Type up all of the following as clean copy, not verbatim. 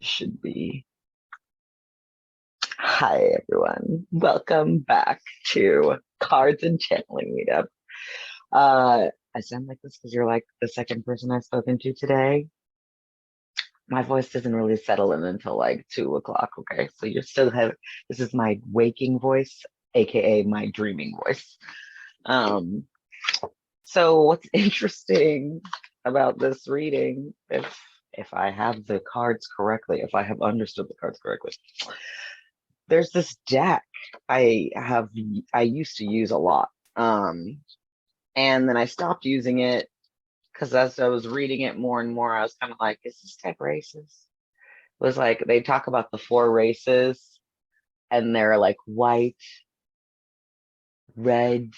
Should be. Hi, everyone. Welcome back to Cards and Channeling Meetup. I sound like this because you're like the second person I've spoken to today. My voice doesn't really settle in until like 2 o'clock. Okay, so you still have this is my waking voice, aka my dreaming voice. So what's interesting about this reading, if I have the cards correctly, if I have understood the cards correctly, there's this deck I used to use a lot. And then I stopped using it because as I was reading it more and more, I was kind of like, is this deck racist? It was like they talk about the four races and they're like white, red,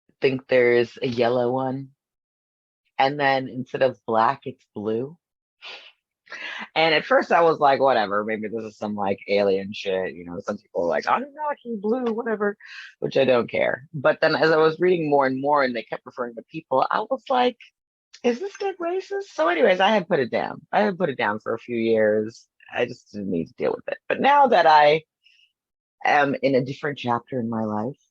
I think there's a yellow one. And then instead of black, it's blue. And at first I was like, whatever, maybe this is some like alien shit. You know, some people are like, I'm not blue, whatever, which I don't care. But then as I was reading more and more and they kept referring to people, I was like, is this deck racist? So anyways, I had put it down. I had put it down for a few years. I just didn't need to deal with it. But now that I am in a different chapter in my life,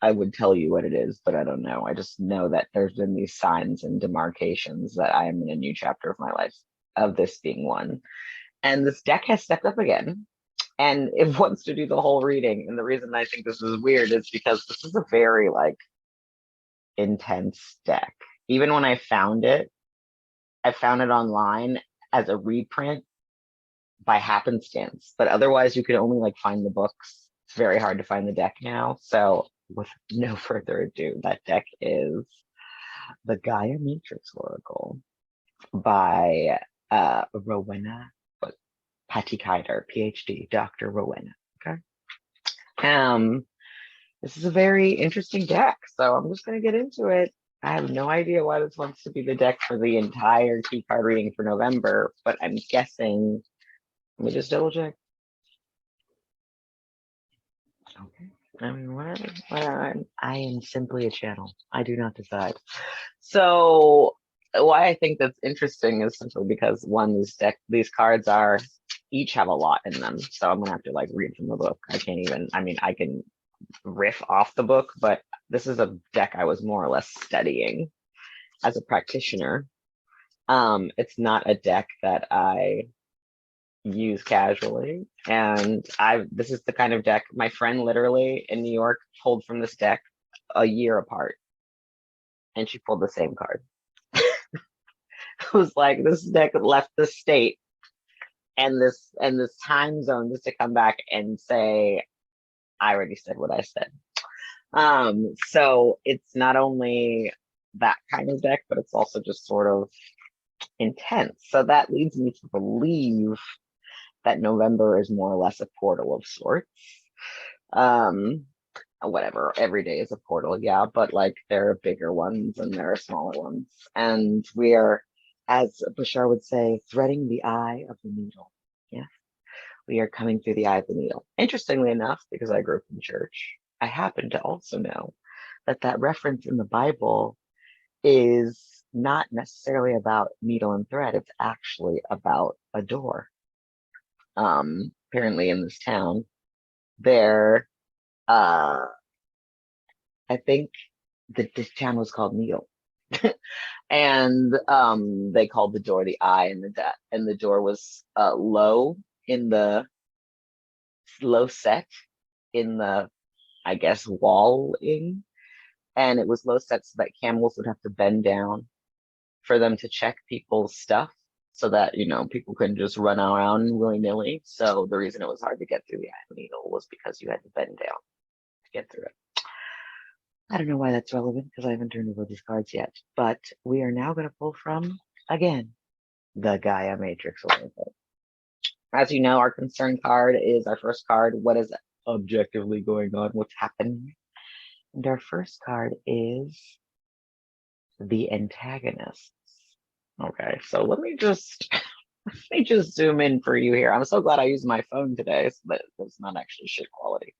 I would tell you what it is, but I don't know. I just know that there's been these signs and demarcations that I am in a new chapter of my life, of this being one. And this deck has stepped up again and it wants to do the whole reading. And the reason I think this is weird is because this is a very like intense deck. Even when I found it online as a reprint by happenstance, but otherwise you could only like find the books. It's very hard to find the deck now. So with no further ado, that deck is the Gaia Matrix Oracle by Rowena Pattee Kryder, PhD, Dr. Rowena. Okay. This is a very interesting deck, so I'm just gonna get into it. I have no idea why this wants to be the deck for the entire key card reading for November, but I'm guessing. Let me just double check. Okay. I mean, whatever. I am simply a channel. I do not decide. So why I think that's interesting is simply because one, these cards are each have a lot in them. So I'm gonna have to like read from the book. I can't even, I mean, I can riff off the book, but this is a deck I was more or less studying as a practitioner. It's not a deck that I use casually, and this is the kind of deck my friend literally in New York pulled from this deck a year apart, and she pulled the same card. It was like this deck left the state and this time zone just to come back and say, I already said what I said. So it's not only that kind of deck, but it's also just sort of intense. So that leads me to believe that November is more or less a portal of sorts. Whatever, every day is a portal, yeah, but like there are bigger ones and there are smaller ones. And we are, as Bashar would say, threading the eye of the needle. Yeah, we are coming through the eye of the needle. Interestingly enough, because I grew up in church, I happen to also know that reference in the Bible is not necessarily about needle and thread. It's actually about a door. Apparently in this town, there, I think this town was called Needle. And they called the door the eye, and the door was low set in the, I guess, walling, and it was low set so that camels would have to bend down for them to check people's stuff, so that people couldn't just run around willy-nilly. So the reason it was hard to get through the eye of the needle was because you had to bend down to get through it. I don't know why that's relevant because I haven't turned over these cards yet, but we are now going to pull from, again, the Gaia Matrix Oracle. As you know, our concern card is our first card. What is objectively going on? What's happening? And our first card is the Antagonists. Okay, so let me just zoom in for you here. I'm so glad I used my phone today, so that it's not actually shit quality.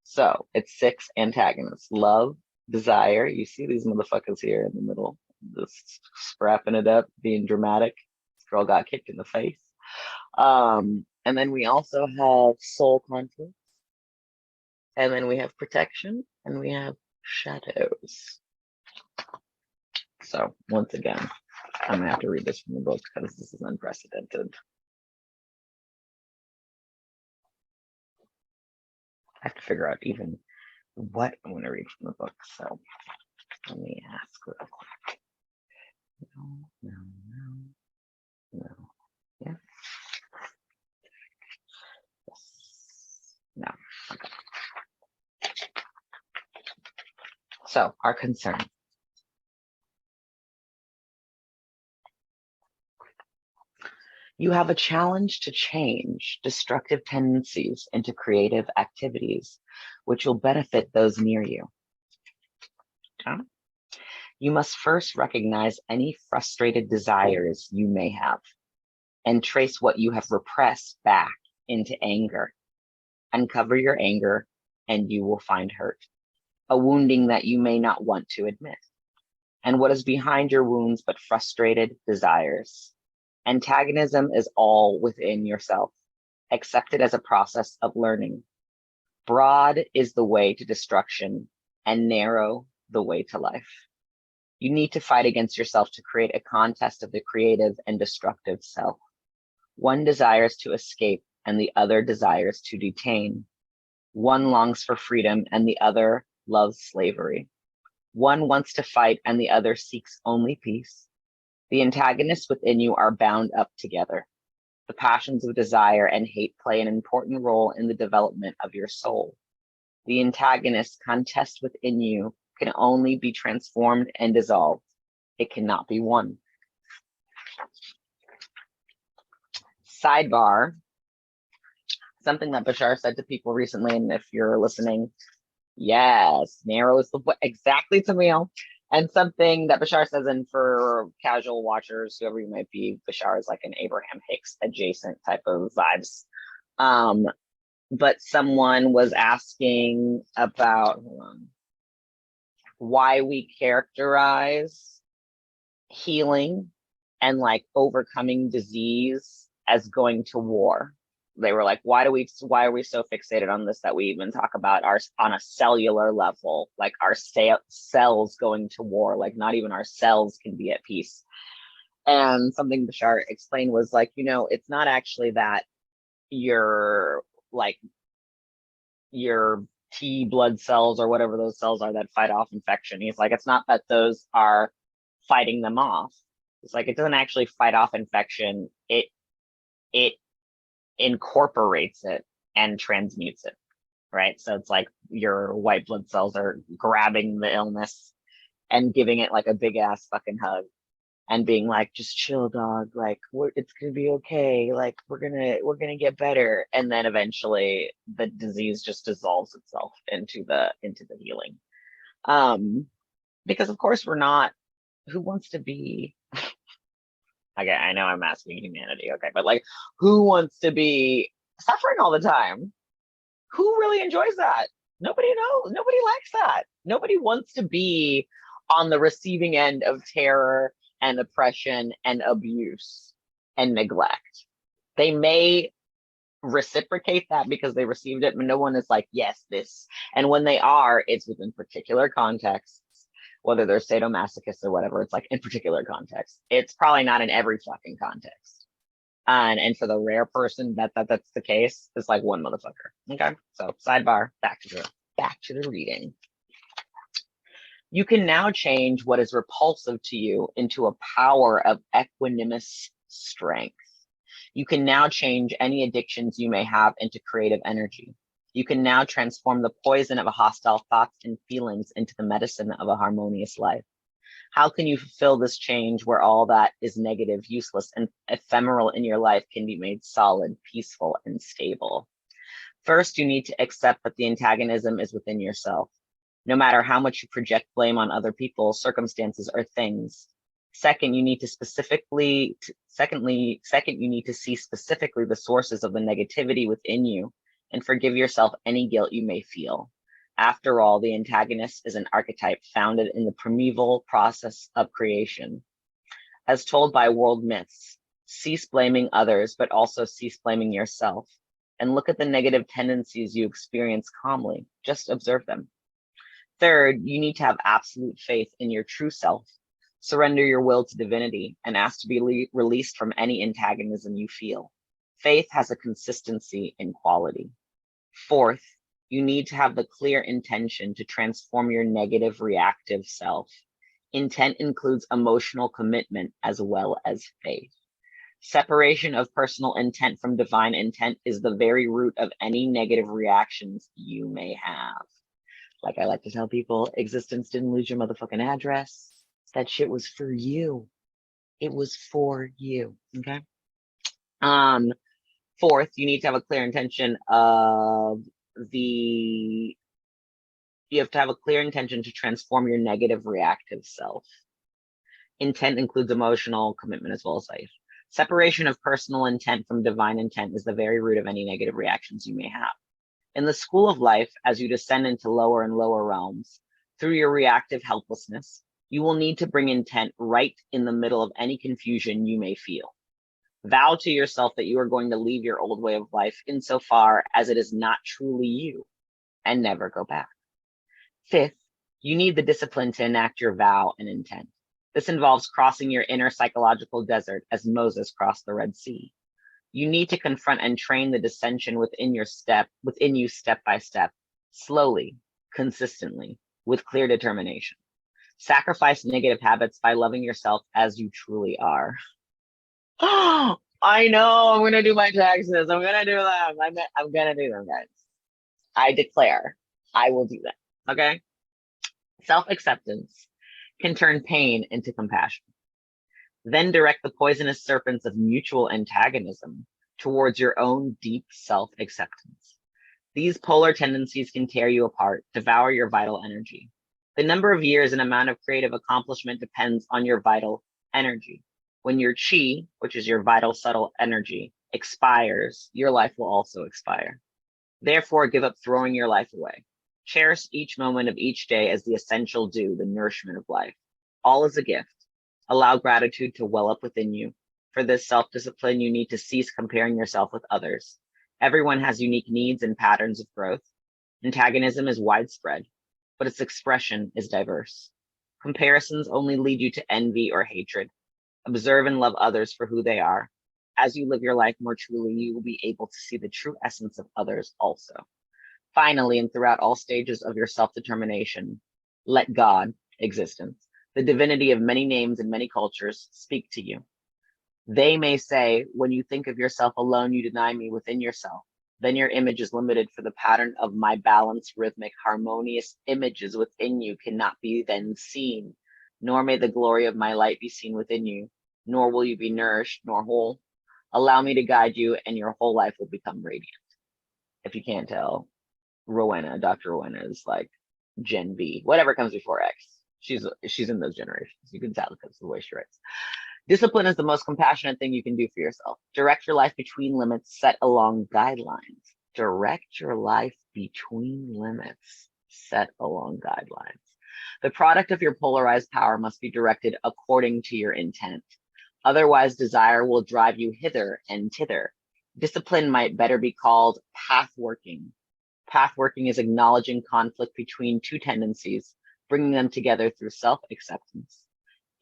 So it's 6 antagonists: love, desire. You see these motherfuckers here in the middle, just scrapping it up, being dramatic. Girl got kicked in the face. And then we also have soul conflict. And then we have protection, and we have shadows. So once again, I'm gonna have to read this from the book because this is unprecedented. I have to figure out even what I'm gonna read from the book. So let me ask real quick. No. Yeah. Yes. No. Okay. So our concern. You have a challenge to change destructive tendencies into creative activities, which will benefit those near you. Okay? You must first recognize any frustrated desires you may have and trace what you have repressed back into anger. Uncover your anger and you will find hurt, a wounding that you may not want to admit. And what is behind your wounds but frustrated desires? Antagonism is all within yourself. Accept it as a process of learning. Broad is the way to destruction and narrow the way to life. You need to fight against yourself to create a contest of the creative and destructive self. One desires to escape and the other desires to detain. One longs for freedom and the other loves slavery. One wants to fight and the other seeks only peace. The antagonists within you are bound up together. The passions of desire and hate play an important role in the development of your soul. The antagonist contest within you can only be transformed and dissolved. It cannot be won. Sidebar, something that Bashar said to people recently, and if you're listening, yes, narrow is the way, exactly, Tamil. And something that Bashar says, and for casual watchers, whoever you might be, Bashar is like an Abraham Hicks adjacent type of vibes. But someone was asking about why we characterize healing and like overcoming disease as going to war. They were like, why are we so fixated on this that we even talk about our on a cellular level, like our cells going to war, like not even our cells can be at peace. And something Bashar explained was like, it's not actually that your T blood cells or whatever those cells are that fight off infection. He's like, it's not that those are fighting them off. It's like, it doesn't actually fight off infection. It incorporates it and transmutes it, right? So it's like your white blood cells are grabbing the illness and giving it like a big ass fucking hug and being like, just chill, dog, like it's gonna be okay, like we're gonna get better. And then eventually the disease just dissolves itself into the healing. Because of course we're not, who wants to be okay, I know I'm asking humanity, okay, but like, who wants to be suffering all the time? Who really enjoys that? Nobody knows. Nobody likes that. Nobody wants to be on the receiving end of terror and oppression and abuse and neglect. They may reciprocate that because they received it, but no one is like, yes, this. And when they are, it's within particular contexts. Whether they're sadomasochists or whatever, it's like in particular context. It's probably not in every fucking context. And for the rare person that's the case, it's like one motherfucker. Okay, so sidebar, back to the reading. You can now change what is repulsive to you into a power of equanimous strength. You can now change any addictions you may have into creative energy. You can now transform the poison of hostile thoughts and feelings into the medicine of a harmonious life. How can you fulfill this change where all that is negative, useless, and ephemeral in your life can be made solid, peaceful, and stable? First, you need to accept that the antagonism is within yourself. No matter how much you project blame on other people, circumstances, or things. Second, you need to see specifically the sources of the negativity within you and forgive yourself any guilt you may feel. After all, the antagonist is an archetype founded in the primeval process of creation. As told by world myths, Cease blaming others, but also cease blaming yourself. And look at the negative tendencies you experience calmly. Just observe them. Third, you need to have absolute faith in your true self. Surrender your will to divinity and ask to be released from any antagonism you feel. Faith has a consistency in quality. Fourth, you need to have the clear intention to transform your negative reactive self. Intent includes emotional commitment as well as faith. Separation of personal intent from divine intent is the very root of any negative reactions you may have. Like I like to tell people, existence didn't lose your motherfucking address. That shit was for you. It was for you, okay? Fourth, you need to have a clear intention of you have to have a clear intention to transform your negative reactive self. Intent includes emotional commitment as well as faith. Separation of personal intent from divine intent is the very root of any negative reactions you may have. In the school of life, as you descend into lower and lower realms, through your reactive helplessness, you will need to bring intent right in the middle of any confusion you may feel. Vow to yourself that you are going to leave your old way of life insofar as it is not truly you, and never go back. Fifth, you need the discipline to enact your vow and intent. This involves crossing your inner psychological desert as Moses crossed the Red Sea. You need to confront and train the dissension within you step by step, slowly, consistently, with clear determination. Sacrifice negative habits by loving yourself as you truly are. Oh, I know I'm gonna do my taxes. I'm gonna do them. I'm gonna do them, guys. I declare I will do them. Okay? Self-acceptance can turn pain into compassion. Then direct the poisonous serpents of mutual antagonism towards your own deep self-acceptance. These polar tendencies can tear you apart, devour your vital energy. The number of years and amount of creative accomplishment depends on your vital energy. When your chi, which is your vital subtle energy, expires, your life will also expire. Therefore, give up throwing your life away. Cherish each moment of each day as the essential dew, the nourishment of life. All is a gift. Allow gratitude to well up within you. For this self-discipline, you need to cease comparing yourself with others. Everyone has unique needs and patterns of growth. Antagonism is widespread, but its expression is diverse. Comparisons only lead you to envy or hatred. Observe and love others for who they are. As you live your life more truly, you will be able to see the true essence of others also. Finally, and throughout all stages of your self-determination, let God, existence, the divinity of many names and many cultures, speak to you. They may say, when you think of yourself alone, you deny me within yourself. Then your image is limited, for the pattern of my balanced, rhythmic, harmonious images within you cannot be then seen, nor may the glory of my light be seen within you, nor will you be nourished nor whole. Allow me to guide you, and your whole life will become radiant. If you can't tell, Dr. Rowena is like Gen V, whatever comes before X. She's in those generations. You can tell because of the way she writes. Discipline is the most compassionate thing you can do for yourself. Direct your life between limits set along guidelines. Direct your life between limits set along guidelines. The product of your polarized power must be directed according to your intent. Otherwise, desire will drive you hither and thither. Discipline might better be called path working. Path working is acknowledging conflict between two tendencies, bringing them together through self-acceptance.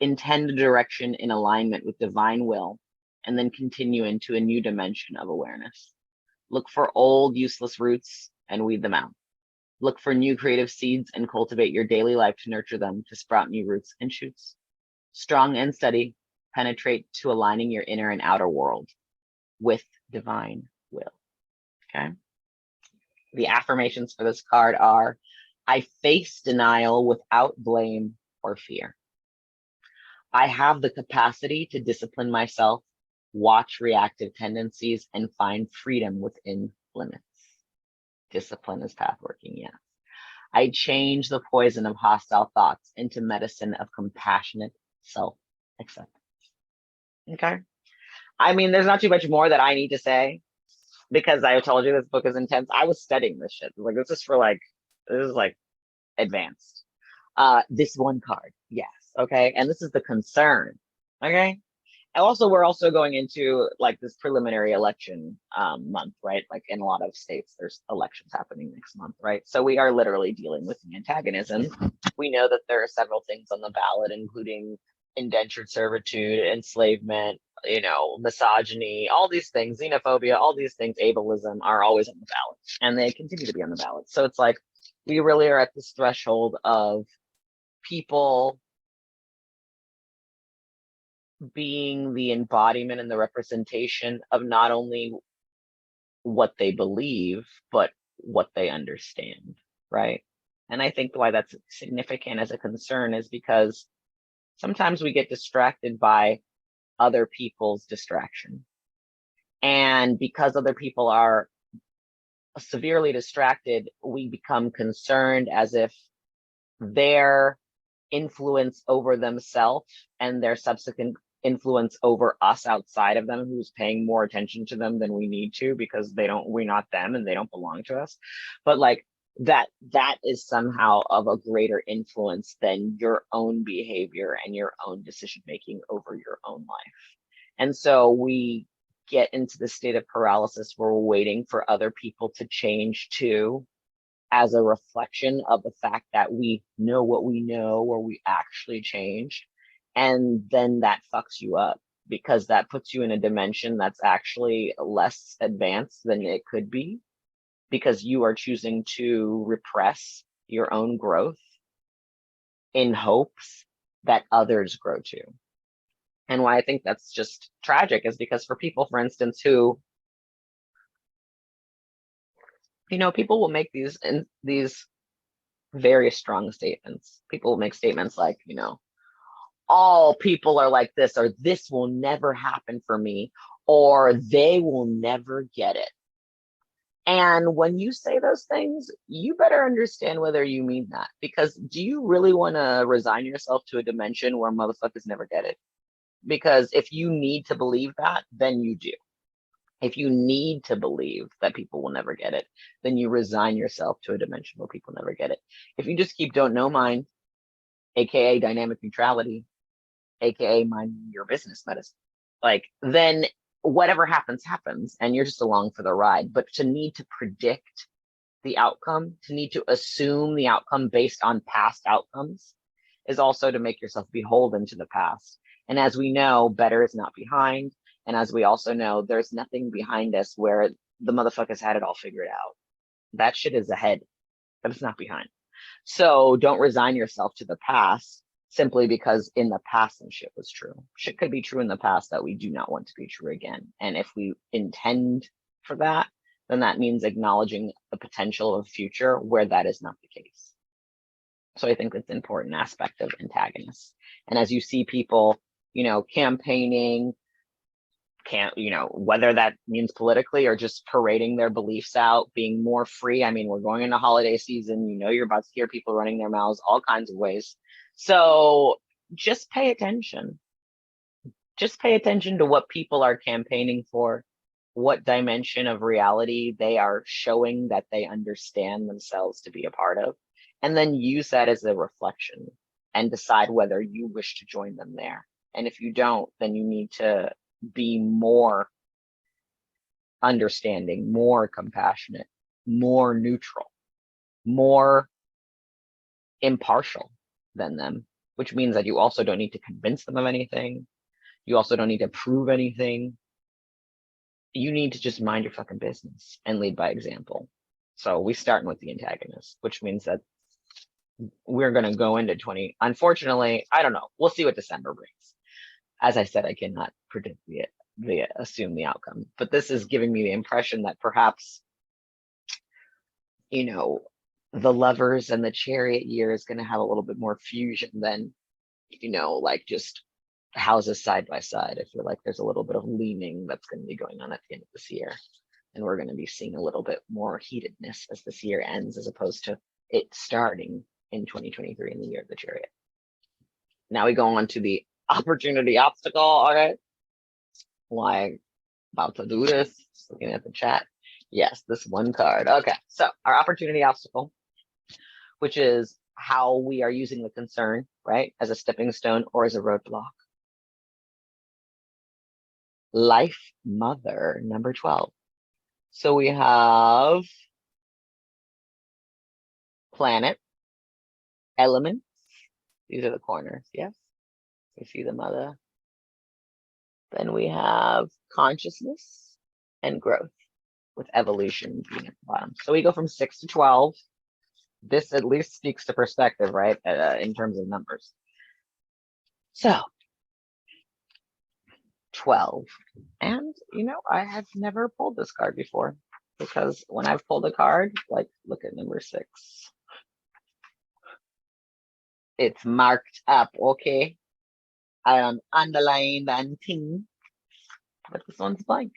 Intend a direction in alignment with divine will, and then continue into a new dimension of awareness. Look for old, useless roots and weed them out. Look for new creative seeds and cultivate your daily life to nurture them to sprout new roots and shoots. Strong and steady, penetrate to aligning your inner and outer world with divine will. Okay? The affirmations for this card are, I face denial without blame or fear. I have the capacity to discipline myself, watch reactive tendencies, and find freedom within limits. Discipline is path working, yes. I change the poison of hostile thoughts into medicine of compassionate self-acceptance. Okay? I mean, there's not too much more that I need to say because I told you this book is intense. I was studying this shit. Like, this is advanced. This one card, yes, okay? And this is the concern, okay? Also, we're also going into like this preliminary election month, right? Like in a lot of states, there's elections happening next month, right? So we are literally dealing with the antagonism. We know that there are several things on the ballot, including indentured servitude, enslavement, misogyny, all these things, xenophobia, all these things, ableism are always on the ballot, and they continue to be on the ballot. So it's like we really are at this threshold of people being the embodiment and the representation of not only what they believe, but what they understand, right? And I think why that's significant as a concern is because sometimes we get distracted by other people's distraction. And because other people are severely distracted, we become concerned as if their influence over themselves and their subsequent influence over us outside of them, who's paying more attention to them than we need to, because we're not them and they don't belong to us. But like that is somehow of a greater influence than your own behavior and your own decision making over your own life. And so we get into the state of paralysis where we're waiting for other people to change too, as a reflection of the fact that we know what we know, or we actually changed. And then that fucks you up, because that puts you in a dimension that's actually less advanced than it could be, because you are choosing to repress your own growth in hopes that others grow too. And why I think that's just tragic is because for people, for instance, who, people will make these very strong statements. People will make statements like, all people are like this, or this will never happen for me, or they will never get it. And when you say those things, you better understand whether you mean that, because do you really want to resign yourself to a dimension where motherfuckers never get it? Because if you need to believe that, then you do. If you need to believe that people will never get it, then you resign yourself to a dimension where people never get it. If you just keep don't know mind, aka dynamic neutrality, aka mind your business medicine, like, then whatever happens happens and you're just along for the ride. But to need to predict the outcome, to need to assume the outcome based on past outcomes, is also to make yourself beholden to the past. And as we know, better is not behind. And as we also know, there's nothing behind us where the motherfuckers had it all figured out. That shit is ahead, but it's not behind. So don't resign yourself to the past simply because in the past some shit was true. Shit could be true in the past that we do not want to be true again. And if we intend for that, then that means acknowledging the potential of future where that is not the case. So I think that's an important aspect of antagonists. And as you see people, campaigning, whether that means politically or just parading their beliefs out, being more free. I mean, we're going into holiday season, you're about to hear people running their mouths all kinds of ways. So just pay attention. Just pay attention to what people are campaigning for, what dimension of reality they are showing that they understand themselves to be a part of, and then use that as a reflection and decide whether you wish to join them there. And if you don't, then you need to be more understanding, more compassionate, more neutral, more impartial than them, which means that you also don't need to convince them of anything. You also don't need to prove anything. You need to just mind your fucking business and lead by example. So we starting with the antagonist, which means that we're going to go into 20. Unfortunately, I don't know. We'll see what December brings. As I said, I cannot predict assume the outcome, but this is giving me the impression that perhaps, the Lovers and the Chariot year is going to have a little bit more fusion than, like just houses side by side. I feel like there's a little bit of leaning that's going to be going on at the end of this year. And we're going to be seeing a little bit more heatedness as this year ends, as opposed to it starting in 2023 in the year of the Chariot. Now we go on to the opportunity obstacle. Okay. Like, about to do this, just looking at the chat. Yes, this one card. Okay, so our opportunity obstacle, which is how we are using the concern, right, as a stepping stone or as a roadblock. Life Mother, number 12. So we have planet, elements. These are the corners, yes? You see the mother. Then we have consciousness and growth, with evolution being at the bottom. So we go from 6 to 12. This at least speaks to perspective, right? In terms of numbers. So 12. And, you know, I have never pulled this card before, because when I've pulled a card, like, look at number 6. It's marked up, okay? I underlined and ting, but this one's blank.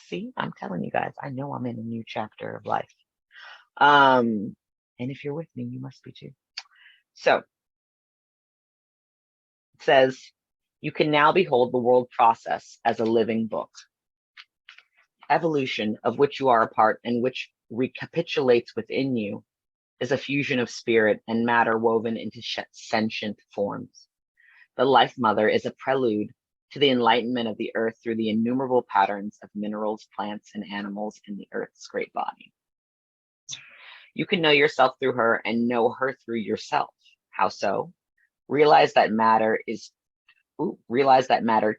See, I'm telling you guys, I know I'm in a new chapter of life. And if you're with me, you must be too. So it says, you can now behold the world process as a living book. Evolution, of which you are a part and which recapitulates within you, is a fusion of spirit and matter woven into sentient forms. The Life Mother is a prelude to the enlightenment of the earth through the innumerable patterns of minerals, plants, and animals in the earth's great body. You can know yourself through her and know her through yourself. How so? Realize that matter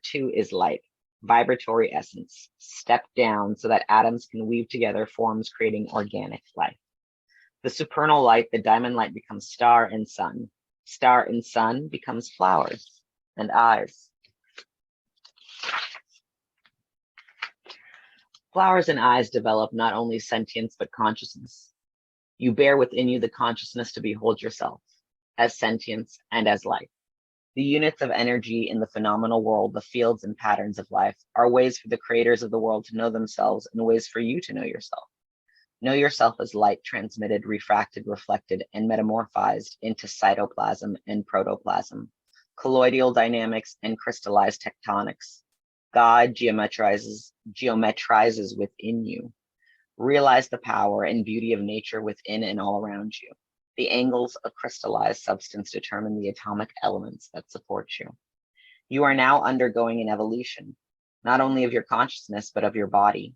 too is light, vibratory essence. Step down so that atoms can weave together forms, creating organic life. The supernal light, the diamond light, becomes star and sun. Star and sun becomes flowers and eyes. Flowers and eyes develop not only sentience, but consciousness. You bear within you the consciousness to behold yourself as sentience and as life. The units of energy in the phenomenal world, the fields and patterns of life, are ways for the creators of the world to know themselves and ways for you to know yourself. Know yourself as light transmitted, refracted, reflected, and metamorphized into cytoplasm and protoplasm, colloidal dynamics and crystallized tectonics. God geometrizes within you. Realize the power and beauty of nature within and all around you. The angles of crystallized substance determine the atomic elements that support you. You are now undergoing an evolution, not only of your consciousness, but of your body.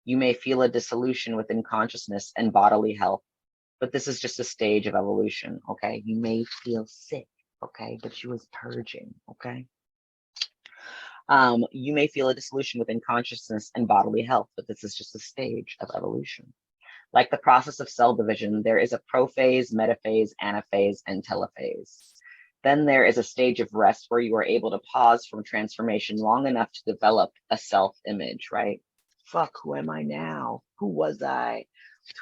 You may feel a dissolution within consciousness and bodily health, but this is just a stage of evolution, okay? You may feel sick, okay? But she was purging, okay? You may feel a dissolution within consciousness and bodily health, but this is just a stage of evolution. Like the process of cell division, there is a prophase, metaphase, anaphase, and telophase. Then there is a stage of rest where you are able to pause from transformation long enough to develop a self-image, right? Fuck, who am I now? Who was I?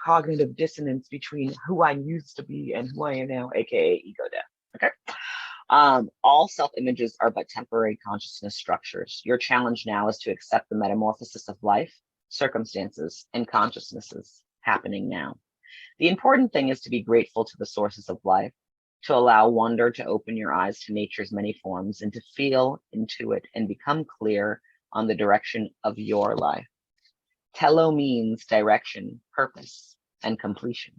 Cognitive dissonance between who I used to be and who I am now, aka ego death, okay? All self-images are but temporary consciousness structures. Your challenge now is to accept the metamorphosis of life, circumstances, and consciousnesses happening now. The important thing is to be grateful to the sources of life, to allow wonder to open your eyes to nature's many forms, and to feel, intuit, and become clear on the direction of your life. Telo means direction, purpose, and completion.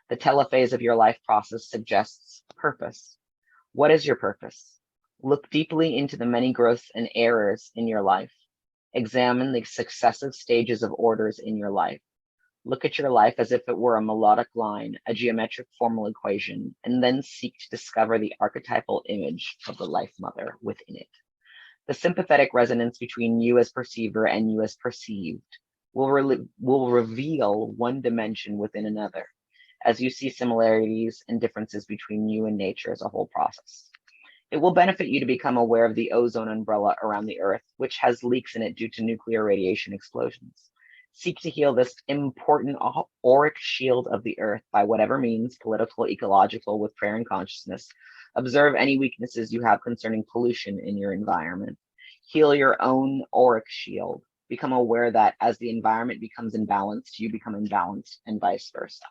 The telophase of your life process suggests purpose. What is your purpose? Look deeply into the many growths and errors in your life. Examine the successive stages of orders in your life. Look at your life as if it were a melodic line, a geometric formal equation, and then seek to discover the archetypal image of the Life Mother within it. The sympathetic resonance between you as perceiver and you as perceived will reveal one dimension within another, as you see similarities and differences between you and nature as a whole process. It will benefit you to become aware of the ozone umbrella around the Earth, which has leaks in it due to nuclear radiation explosions. Seek to heal this important auric shield of the Earth by whatever means, political, ecological, with prayer and consciousness. Observe any weaknesses you have concerning pollution in your environment. Heal your own auric shield. Become aware that as the environment becomes imbalanced, you become imbalanced, and vice versa.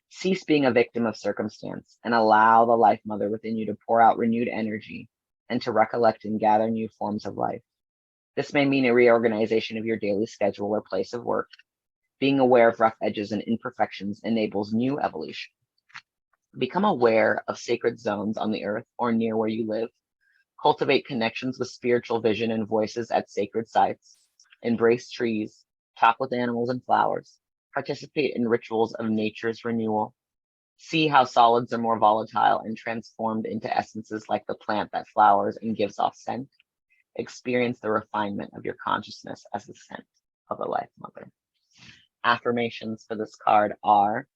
Cease being a victim of circumstance and allow the Life Mother within you to pour out renewed energy and to recollect and gather new forms of life. This may mean a reorganization of your daily schedule or place of work. Being aware of rough edges and imperfections enables new evolution. Become aware of sacred zones on the Earth or near where you live. Cultivate connections with spiritual vision and voices at sacred sites. Embrace trees. Talk with animals and flowers. Participate in rituals of nature's renewal. See how solids are more volatile and transformed into essences like the plant that flowers and gives off scent. Experience the refinement of your consciousness as the scent of a life mother. Affirmations for this card are,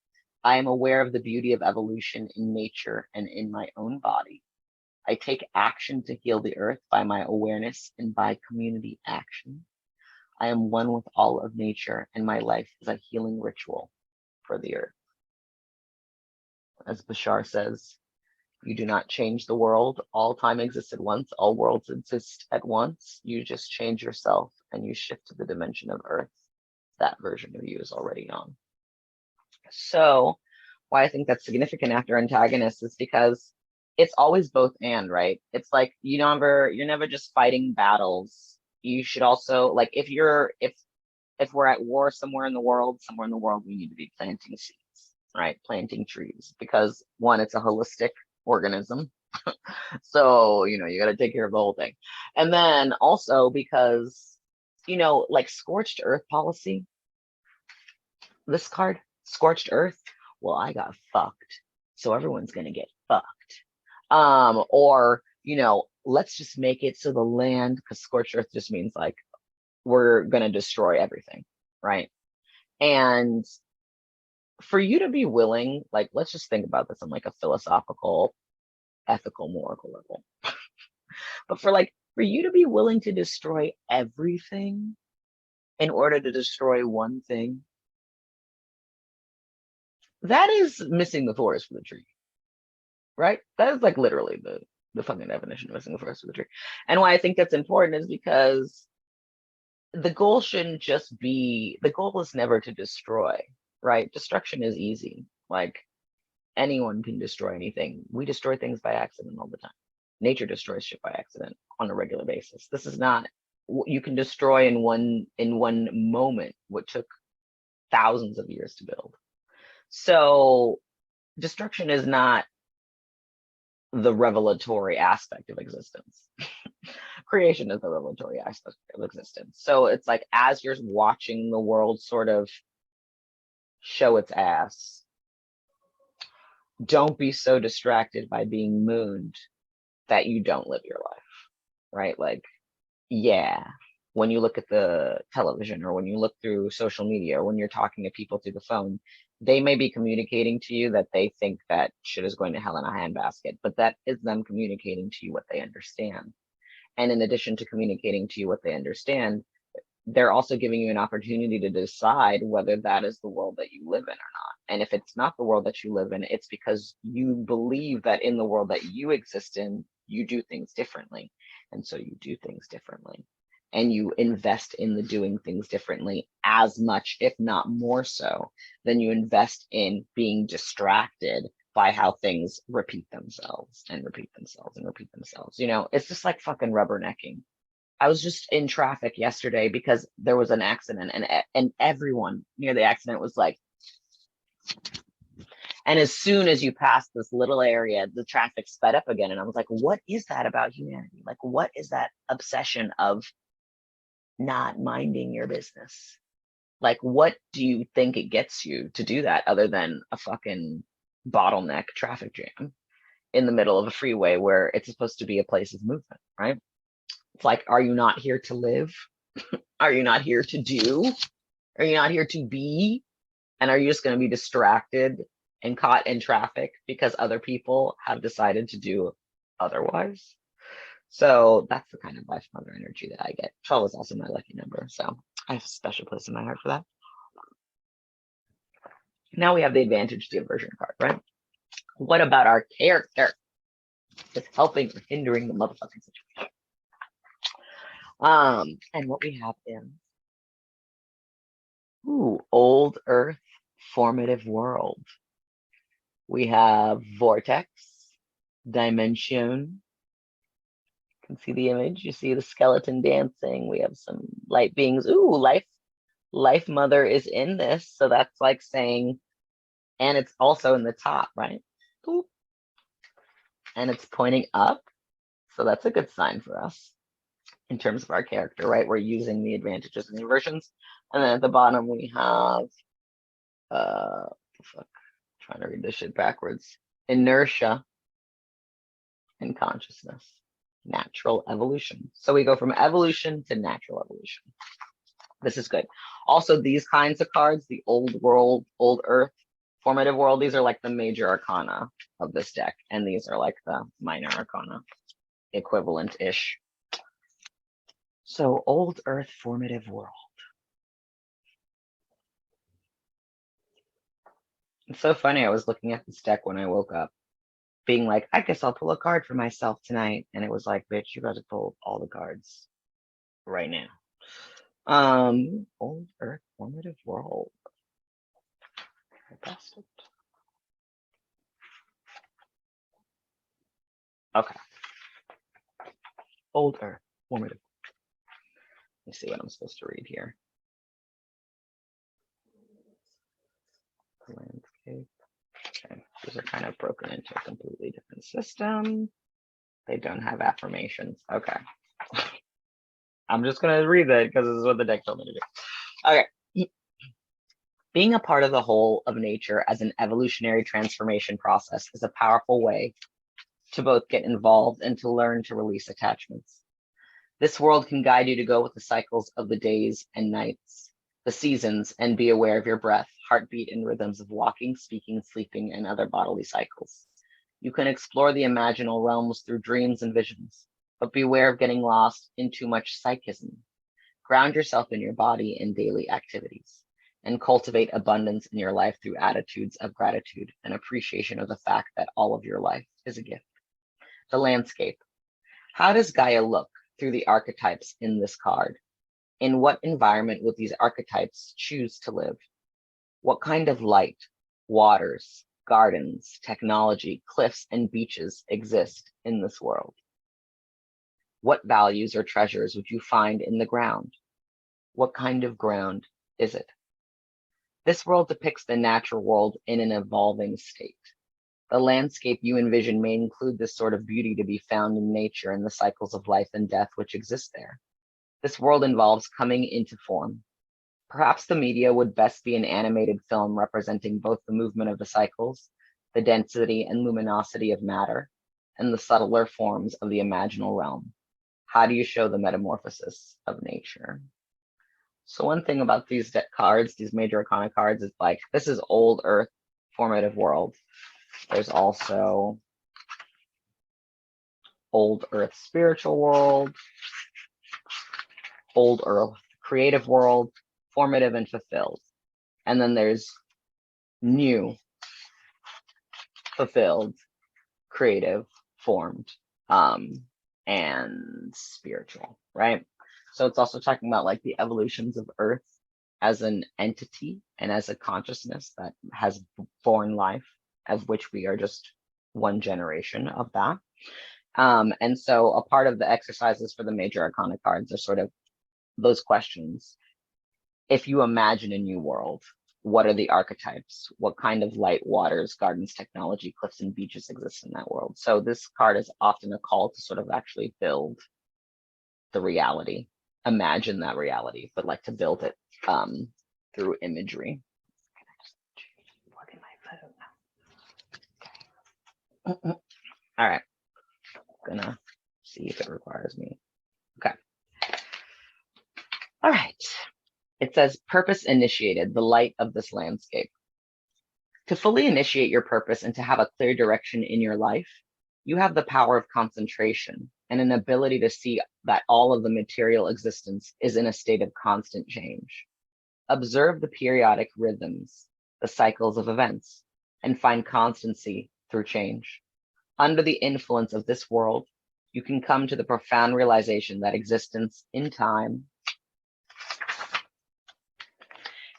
I am aware of the beauty of evolution in nature and in my own body. I take action to heal the earth by my awareness and by community action. I am one with all of nature, and my life is a healing ritual for the earth. As Bashar says, you do not change the world. All time exists at once. All worlds exist at once. You just change yourself and you shift to the dimension of earth. That version of you is already on. So why I think that's significant after Antagonists is because it's always both and, right? It's like you're never just fighting battles. You should also, like, if we're at war somewhere in the world, we need to be planting seeds, right? Planting trees, because one, it's a holistic organism. So, you got to take care of the whole thing. And then also because, like scorched earth policy, this card, scorched earth, well, I got fucked, so everyone's going to get fucked. Or, let's just make it so the land, because scorched earth just means like, we're going to destroy everything, right? And for you to be willing, like, let's just think about this on like a philosophical, ethical, moral level. But for you to be willing to destroy everything in order to destroy one thing, that is missing the forest for the tree, right? That is like literally the fucking definition of missing the forest for the tree. And why I think that's important is because the goal shouldn't just be, the goal is never to destroy, right? Destruction is easy. Like, anyone can destroy anything. We destroy things by accident all the time. Nature destroys shit by accident on a regular basis. This is not, you can destroy in one moment what took thousands of years to build. So destruction is not the revelatory aspect of existence. Creation is the revelatory aspect of existence. So it's like, as you're watching the world sort of show its ass, don't be so distracted by being mooned that you don't live your life, right? Like, yeah, when you look at the television or when you look through social media or when you're talking to people through the phone, they may be communicating to you that they think that shit is going to hell in a handbasket, but that is them communicating to you what they understand. And in addition to communicating to you what they understand, they're also giving you an opportunity to decide whether that is the world that you live in or not. And if it's not the world that you live in, it's because you believe that in the world that you exist in, you do things differently. And so you do things differently. And you invest in the doing things differently as much, if not more so, than you invest in being distracted by how things repeat themselves and repeat themselves and repeat themselves. It's just like fucking rubbernecking. I was just in traffic yesterday because there was an accident, and everyone near the accident was like, and as soon as you passed this little area, the traffic sped up again. And I was like, what is that about humanity? Like, what is that obsession of not minding your business? Like, what do you think it gets you to do that other than a fucking bottleneck traffic jam in the middle of a freeway where it's supposed to be a place of movement, right? It's like, are you not here to live? Are you not here to do? Are you not here to be? And are you just going to be distracted and caught in traffic because other people have decided to do otherwise? So that's the kind of life mother energy that I get. 12 is also my lucky number, so I have a special place in my heart for that. Now we have the advantage, the aversion card, right? What about our character is helping or hindering the motherfucking situation? And what we have is, old earth, formative world. We have vortex, dimension. You can see the image. You see the skeleton dancing. We have some light beings. Life mother is in this. So that's like saying, and it's also in the top, right? Ooh. And it's pointing up. So that's a good sign for us in terms of our character, right? We're using the advantages and the aversions. And then at the bottom, we have, trying to read this shit backwards. Inertia and consciousness, natural evolution. So we go from evolution to natural evolution. This is good. Also, these kinds of cards, the old world, old earth, formative world, these are like the major arcana of this deck. And these are like the minor arcana, equivalent-ish. So old earth, formative world. It's so funny. I was looking at this deck when I woke up, being like, I guess I'll pull a card for myself tonight. And it was like, bitch, you got to pull all the cards right now. Old earth, formative world. Okay. Old earth, formative. Let me see what I'm supposed to read here. Landscape. Okay, these are kind of broken into a completely different system. They don't have affirmations. Okay. I'm just going to read it because this is what the deck told me to do. Okay. Being a part of the whole of nature as an evolutionary transformation process is a powerful way to both get involved and to learn to release attachments. This world can guide you to go with the cycles of the days and nights, the seasons, and be aware of your breath, heartbeat, and rhythms of walking, speaking, sleeping, and other bodily cycles. You can explore the imaginal realms through dreams and visions, but beware of getting lost in too much psychism. Ground yourself in your body in daily activities, and cultivate abundance in your life through attitudes of gratitude and appreciation of the fact that all of your life is a gift. The landscape. How does Gaia look through the archetypes in this card? In what environment would these archetypes choose to live? What kind of light, waters, gardens, technology, cliffs, and beaches exist in this world? What values or treasures would you find in the ground? What kind of ground is it? This world depicts the natural world in an evolving state. The landscape you envision may include this sort of beauty to be found in nature and the cycles of life and death which exist there. This world involves coming into form. Perhaps the media would best be an animated film representing both the movement of the cycles, the density and luminosity of matter, and the subtler forms of the imaginal realm. How do you show the metamorphosis of nature? So one thing about these deck cards, these major arcana cards, is like, this is old earth, formative world. There's also old earth, spiritual world, old earth, creative world, formative and fulfilled. And then there's new, fulfilled, creative, formed, and spiritual, right? So it's also talking about like the evolutions of earth as an entity and as a consciousness that has born life, of which we are just one generation of that. And so a part of the exercises for the major arcana cards are sort of those questions. If you imagine a new world, what are the archetypes? What kind of light, waters, gardens, technology, cliffs, and beaches exist in that world? So this card is often a call to sort of actually build the reality, imagine that reality, but like to build it through imagery. All right, gonna see if it requires me. Okay. All right. It says purpose initiated, the light of this landscape. To fully initiate your purpose and to have a clear direction in your life, you have the power of concentration and an ability to see that all of the material existence is in a state of constant change. Observe the periodic rhythms, the cycles of events, and find constancy through change. Under the influence of this world, you can come to the profound realization that existence in time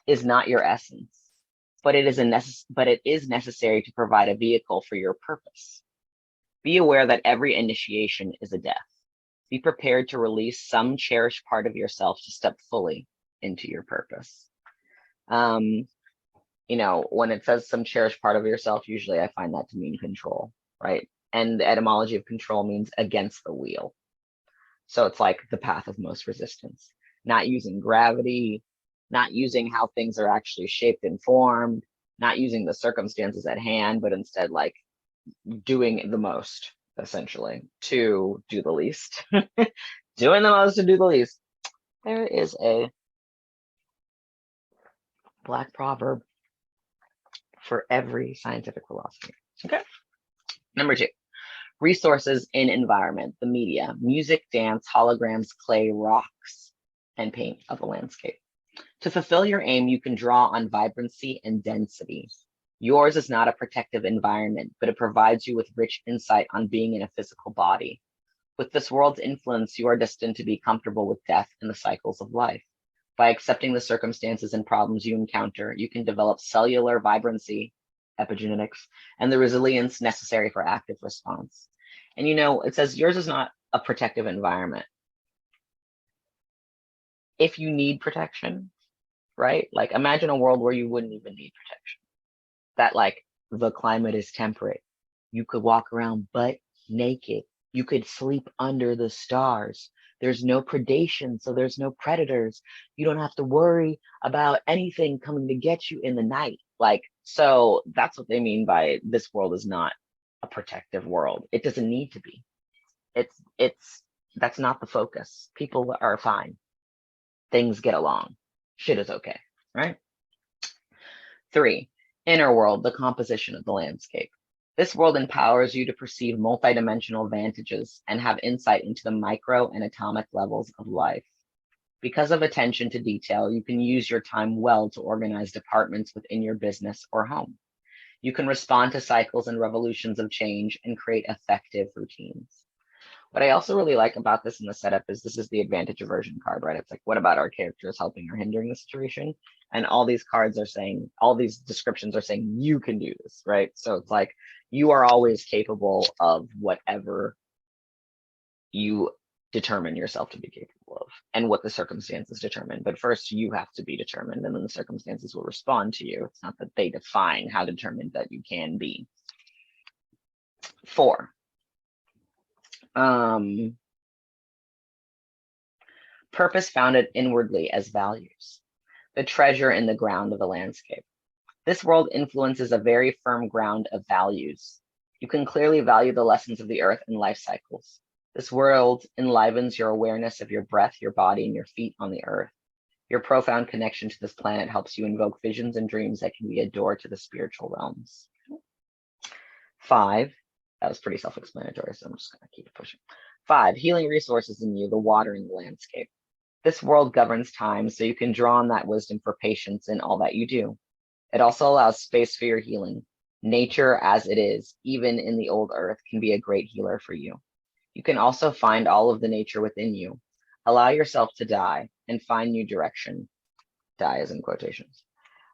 is not your essence, but it is necessary to provide a vehicle for your purpose. Be aware that every initiation is a death. Be prepared to release some cherished part of yourself to step fully into your purpose. You know, when it says some cherished part of yourself, usually I find that to mean control, right? And the etymology of control means against the wheel. So it's like the path of most resistance, not using gravity, not using how things are actually shaped and formed, not using the circumstances at hand, but instead like doing the most, essentially, to do the least. Doing the most to do the least. There is a Black proverb for every scientific philosophy. Okay. Number 2, resources in environment, the media, music, dance, holograms, clay, rocks, and paint of the landscape. To fulfill your aim, you can draw on vibrancy and density. Yours is not a protective environment, but it provides you with rich insight on being in a physical body. With this world's influence, you are destined to be comfortable with death and the cycles of life. By accepting the circumstances and problems you encounter, you can develop cellular vibrancy, epigenetics, and the resilience necessary for active response. And it says yours is not a protective environment. If you need protection, right? Like imagine a world where you wouldn't even need protection. That like the climate is temperate. You could walk around butt naked. You could sleep under the stars. There's no predation, so there's no predators. You don't have to worry about anything coming to get you in the night. Like, so that's what they mean by this world is not a protective world. It doesn't need to be. That's not the focus. People are fine. Things get along. Shit is okay, right? 3, inner world, the composition of the landscape. This world empowers you to perceive multidimensional vantages and have insight into the micro and atomic levels of life. Because of attention to detail, you can use your time well to organize departments within your business or home. You can respond to cycles and revolutions of change and create effective routines. What I also really like about this in the setup is this is the advantage aversion card, right? It's like, what about our characters helping or hindering the situation? And all these cards are saying, all these descriptions are saying, you can do this, right? So it's like, you are always capable of whatever you determine yourself to be capable of and what the circumstances determine. But first you have to be determined and then the circumstances will respond to you. It's not that they define how determined that you can be. 4. Purpose founded inwardly as values, the treasure in the ground of the landscape. This world influences a very firm ground of values. You can clearly value the lessons of the earth and life cycles. This world enlivens your awareness of your breath, your body, and your feet on the earth. Your profound connection to this planet helps you invoke visions and dreams that can be a door to the spiritual realms. 5, that was pretty self-explanatory, so I'm just going to keep pushing. 5, healing resources in you, the watering landscape. This world governs time, so you can draw on that wisdom for patience in all that you do. It also allows space for your healing. Nature as it is, even in the old earth, can be a great healer for you. You can also find all of the nature within you. Allow yourself to die and find new direction. Die is in quotations.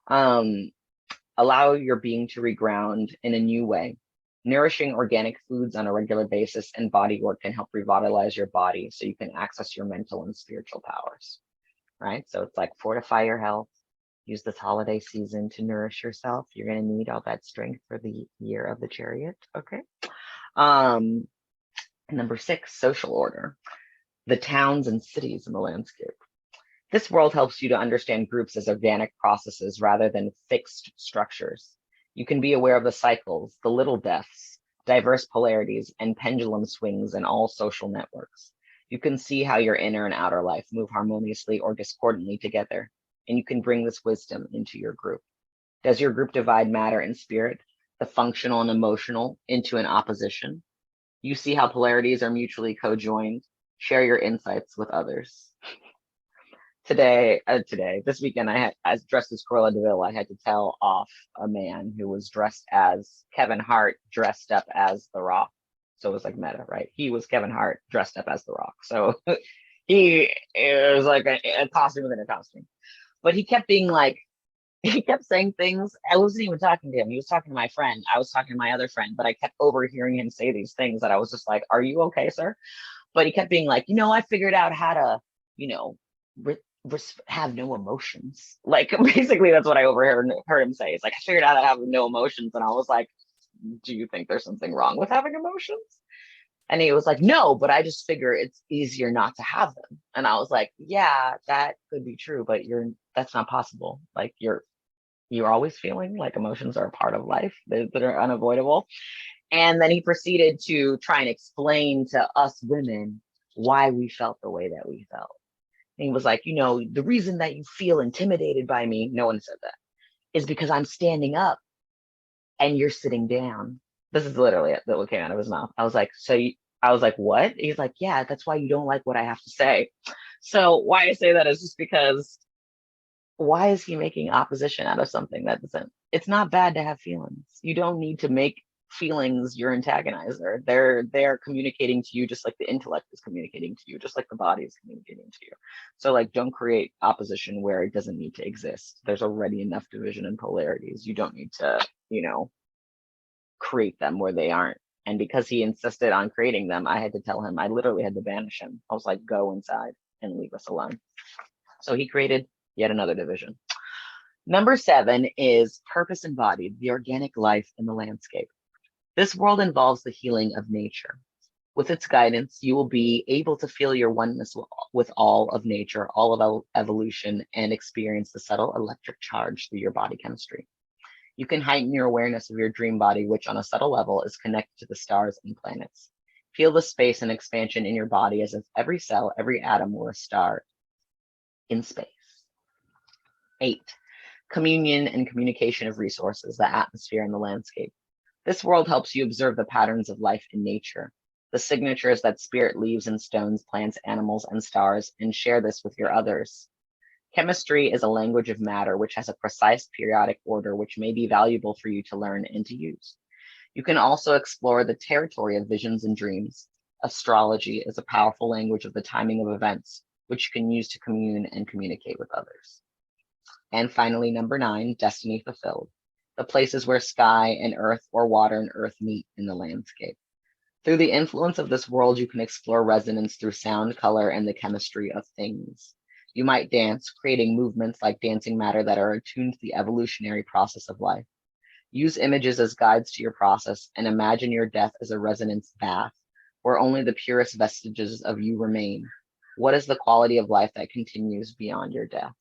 Allow your being to reground in a new way. Nourishing organic foods on a regular basis and body work can help revitalize your body so you can access your mental and spiritual powers, right? So it's like fortify your health. Use this holiday season to nourish yourself. You're going to need all that strength for the year of the chariot, okay? Number 6, social order. The towns and cities in the landscape. This world helps you to understand groups as organic processes rather than fixed structures. You can be aware of the cycles, the little deaths, diverse polarities, and pendulum swings in all social networks. You can see how your inner and outer life move harmoniously or discordantly together, and you can bring this wisdom into your group. Does your group divide matter and spirit, the functional and emotional, into an opposition? You see how polarities are mutually co-joined. Share your insights with others. This weekend, as dressed as Cruella de Vil, I had to tell off a man who was dressed as Kevin Hart, dressed up as The Rock. So it was like meta, right? He was Kevin Hart, dressed up as The Rock. So it was like a costume within a costume. But he kept being like, he kept saying things. I wasn't even talking to him. He was talking to my friend. I was talking to my other friend, but I kept overhearing him say these things that I was just like, are you okay, sir? But he kept being like, I figured out how to, have no emotions. Like basically that's what I overheard him say. It's like, I figured out how to have no emotions. And I was like, do you think there's something wrong with having emotions? And he was like, no, but I just figure it's easier not to have them. And I was like, yeah, that could be true, but that's not possible. Like you're always feeling like emotions are a part of life that are unavoidable. And then he proceeded to try and explain to us women why we felt the way that we felt. And he was like, the reason that you feel intimidated by me, no one said that, is because I'm standing up and you're sitting down. This is literally it that what came out of his mouth. I was like, I was like, what? He's like, yeah, that's why you don't like what I have to say. So why I say that is just because why is he making opposition out of something that doesn't, it's not bad to have feelings. You don't need to make feelings your antagonizer. They're communicating to you just like the intellect is communicating to you, just like the body is communicating to you. So like, don't create opposition where it doesn't need to exist. There's already enough division and polarities. You don't need to, create them where they aren't. And because he insisted on creating them, I had to tell him, I literally had to banish him. I was like, go inside and leave us alone. So he created yet another division. Number 7 is purpose embodied, the organic life in the landscape. This world involves the healing of nature. With its guidance, you will be able to feel your oneness with all of nature, all of evolution, and experience the subtle electric charge through your body chemistry. You can heighten your awareness of your dream body, which on a subtle level is connected to the stars and planets. Feel the space and expansion in your body as if every cell, every atom were a star in space. 8, communion and communication of resources, the atmosphere and the landscape. This world helps you observe the patterns of life in nature, the signatures that spirit leaves in stones, plants, animals, and stars, and share this with your others. Chemistry is a language of matter which has a precise periodic order which may be valuable for you to learn and to use. You can also explore the territory of visions and dreams. Astrology is a powerful language of the timing of events, which you can use to commune and communicate with others. And finally, number 9, destiny fulfilled, the places where sky and earth or water and earth meet in the landscape. Through the influence of this world, you can explore resonance through sound, color, and the chemistry of things. You might dance, creating movements like dancing matter that are attuned to the evolutionary process of life. Use images as guides to your process and imagine your death as a resonance bath where only the purest vestiges of you remain. What is the quality of life that continues beyond your death?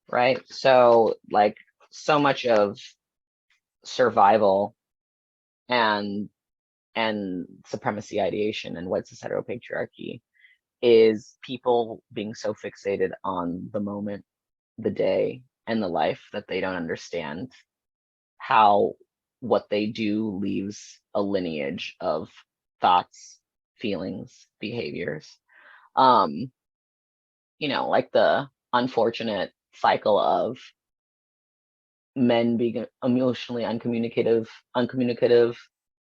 Right? So like so much of survival and supremacy ideation and white cis heteropatriarchy is people being so fixated on the moment, the day, and the life that they don't understand how what they do leaves a lineage of thoughts, feelings, behaviors. Like the unfortunate cycle of men being emotionally uncommunicative,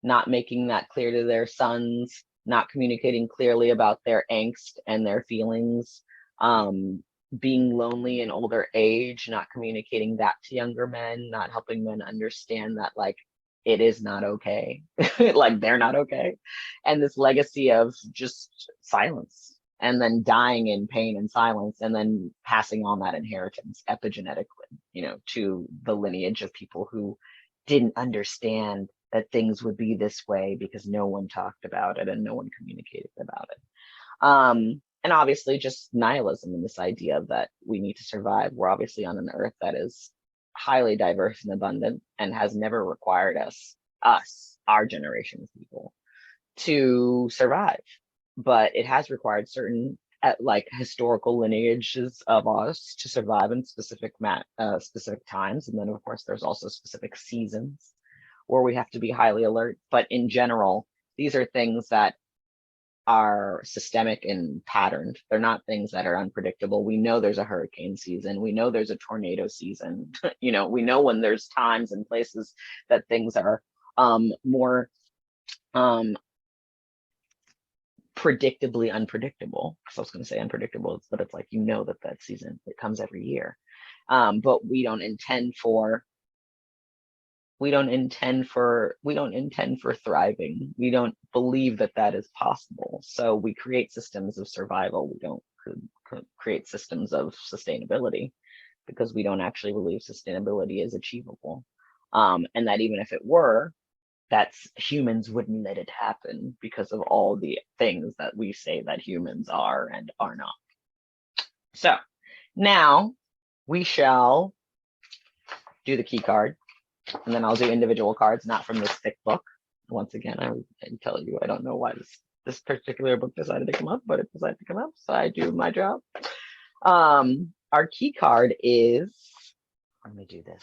not making that clear to their sons, not communicating clearly about their angst and their feelings, being lonely in older age, not communicating that to younger men, not helping men understand that like it is not okay, like they're not okay, and this legacy of just silence and then dying in pain and silence and then passing on that inheritance epigenetically, to the lineage of people who didn't understand that things would be this way because no one talked about it and no one communicated about it. And obviously just nihilism and this idea that we need to survive. We're obviously on an earth that is highly diverse and abundant and has never required us, our generation of people, to survive. But it has required certain like historical lineages of us to survive in specific times. And then of course there's also specific seasons where we have to be highly alert. But in general, these are things that are systemic and patterned. They're not things that are unpredictable. We know there's a hurricane season. We know there's a tornado season. We know when there's times and places that things are more predictably unpredictable. Because I was going to say unpredictable, but it's like that season, it comes every year. But we don't intend for thriving. We don't believe that is possible. So we create systems of survival. We don't create systems of sustainability because we don't actually believe sustainability is achievable. And that even if it were, that's humans wouldn't let it happen because of all the things that we say that humans are and are not. So now we shall do the key card, and then I'll do individual cards, not from this thick book. Once again, I tell you, I don't know why this particular book decided to come up, but it decided to come up, so I do my job. Our key card is, let me do this.